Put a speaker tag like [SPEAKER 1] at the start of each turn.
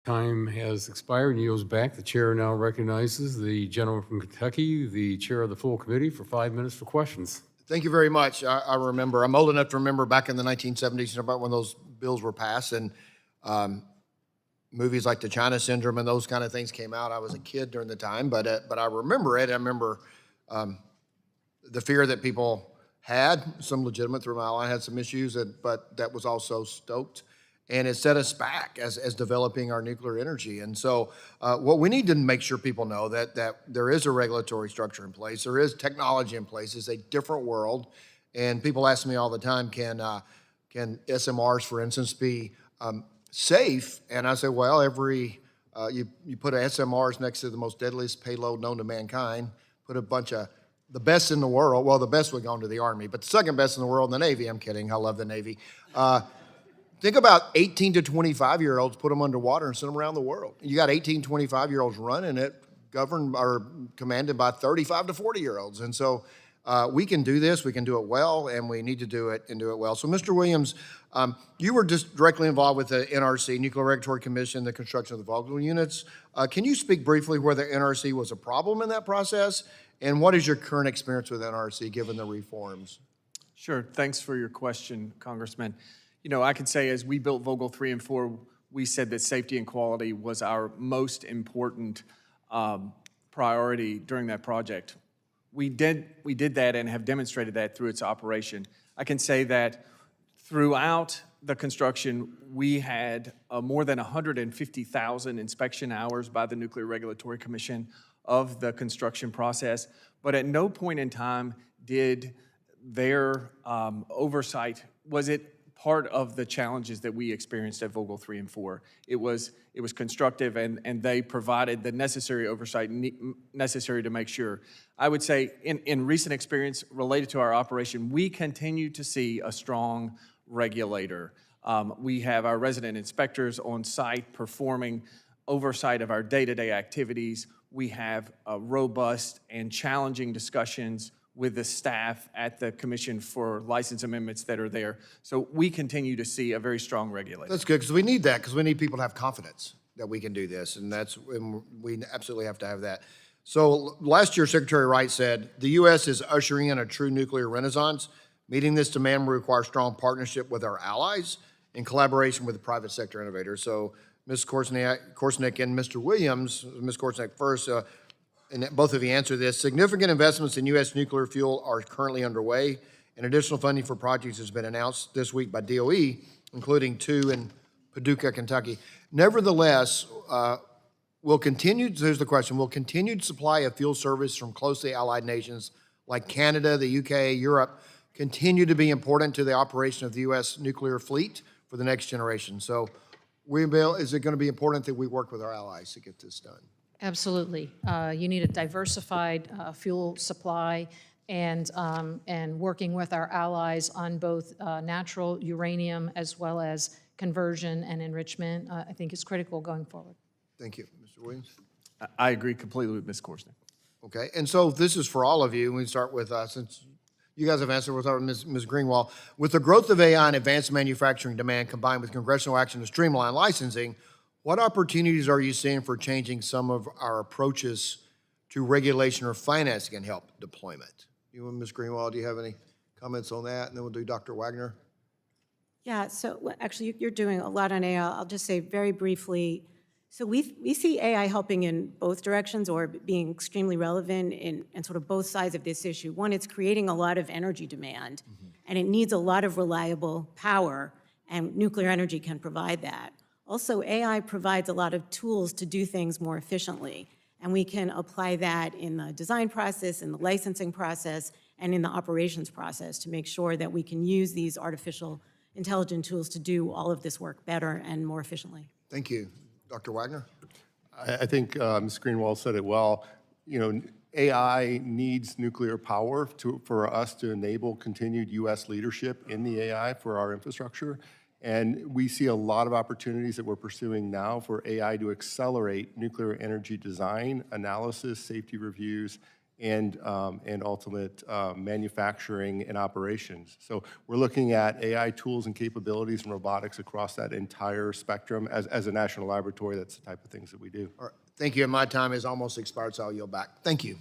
[SPEAKER 1] time has expired and yields back. The chair now recognizes the gentleman from Kentucky, the chair of the full committee, for 5 minutes for questions.
[SPEAKER 2] Thank you very much. I remember, I'm old enough to remember back in the 1970s about when those bills were passed, and movies like the China Syndrome and those kind of things came out. I was a kid during the time, but I remember it. I remember the fear that people had, some legitimate through my line, had some issues, but that was also stoked. And it set us back as developing our nuclear energy. And so what we need to make sure people know that there is a regulatory structure in place, there is technology in place, it's a different world. And people ask me all the time, can SMRs, for instance, be safe? And I say, well, you put SMRs next to the most deadliest payload known to mankind, put a bunch of the best in the world, well, the best would go into the Army, but the second best in the world in the Navy. I'm kidding, I love the Navy. Think about 18 to 25-year-olds, put them underwater and send them around the world. You got 18, 25-year-olds running it, governed or commanded by 35 to 40-year-olds. And so we can do this, we can do it well, and we need to do it and do it well. So Mr. Williams, you were just directly involved with the NRC, Nuclear Regulatory Commission, the construction of the Vogtle units. Can you speak briefly where the NRC was a problem in that process? And what is your current experience with NRC given the reforms?
[SPEAKER 3] Sure, thanks for your question, Congressman. You know, I can say as we built Vogtle 3 and 4, we said that safety and quality was our most important priority during that project. We did that and have demonstrated that through its operation. I can say that throughout the construction, we had more than 150,000 inspection hours by the Nuclear Regulatory Commission of the construction process, but at no point in time did their oversight, was it part of the challenges that we experienced at Vogtle 3 and 4. It was constructive, and they provided the necessary oversight necessary to make sure. I would say in recent experience related to our operation, we continue to see a strong regulator. We have our resident inspectors on site performing oversight of our day-to-day activities. We have robust and challenging discussions with the staff at the commission for license amendments that are there. So we continue to see a very strong regulator.
[SPEAKER 2] That's good, because we need that, because we need people to have confidence that we can do this, and we absolutely have to have that. So last year, Secretary Wright said, the U.S. is ushering in a true nuclear renaissance. Meeting this demand will require strong partnership with our allies in collaboration with the private sector innovators. So Ms. Korsnick and Mr. Williams, Ms. Korsnick first, and both of you answer this. Significant investments in U.S. nuclear fuel are currently underway, and additional funding for projects has been announced this week by DOE, including 2 in Paducah, Kentucky. Nevertheless, here's the question, will continued supply of fuel service from closely allied nations like Canada, the UK, Europe, continue to be important to the operation of the U.S. nuclear fleet for the next generation? So, is it going to be important that we work with our allies to get this done?
[SPEAKER 4] Absolutely. You need a diversified fuel supply, and working with our allies on both natural uranium as well as conversion and enrichment, I think is critical going forward.
[SPEAKER 2] Thank you. Mr. Williams?
[SPEAKER 3] I agree completely with Ms. Korsnick.
[SPEAKER 2] Okay, and so this is for all of you. We start with, since you guys have answered, we'll start with Ms. Greenwald. With the growth of AI and advanced manufacturing demand combined with congressional action to streamline licensing, what opportunities are you seeing for changing some of our approaches to regulation or financing and help deployment? You and Ms. Greenwald, do you have any comments on that? And then we'll do Dr. Wagner.
[SPEAKER 5] Yeah, so actually you're doing a lot on AI. I'll just say very briefly, so we see AI helping in both directions or being extremely relevant in sort of both sides of this issue. One, it's creating a lot of energy demand, and it needs a lot of reliable power, and nuclear energy can provide that. Also, AI provides a lot of tools to do things more efficiently, and we can apply that in the design process, in the licensing process, and in the operations process to make sure that we can use these artificial intelligent tools to do all of this work better and more efficiently.
[SPEAKER 2] Thank you. Dr. Wagner?
[SPEAKER 6] I think Ms. Greenwald said it well. You know, AI needs nuclear power for us to enable continued U.S. leadership in the AI for our infrastructure. And we see a lot of opportunities that we're pursuing now for AI to accelerate nuclear energy design, analysis, safety reviews, and ultimate manufacturing and operations. So we're looking at AI tools and capabilities and robotics across that entire spectrum. As a national laboratory, that's the type of things that we do.
[SPEAKER 2] All right. Thank you, and my time has almost expired, so I'll yield back. Thank you.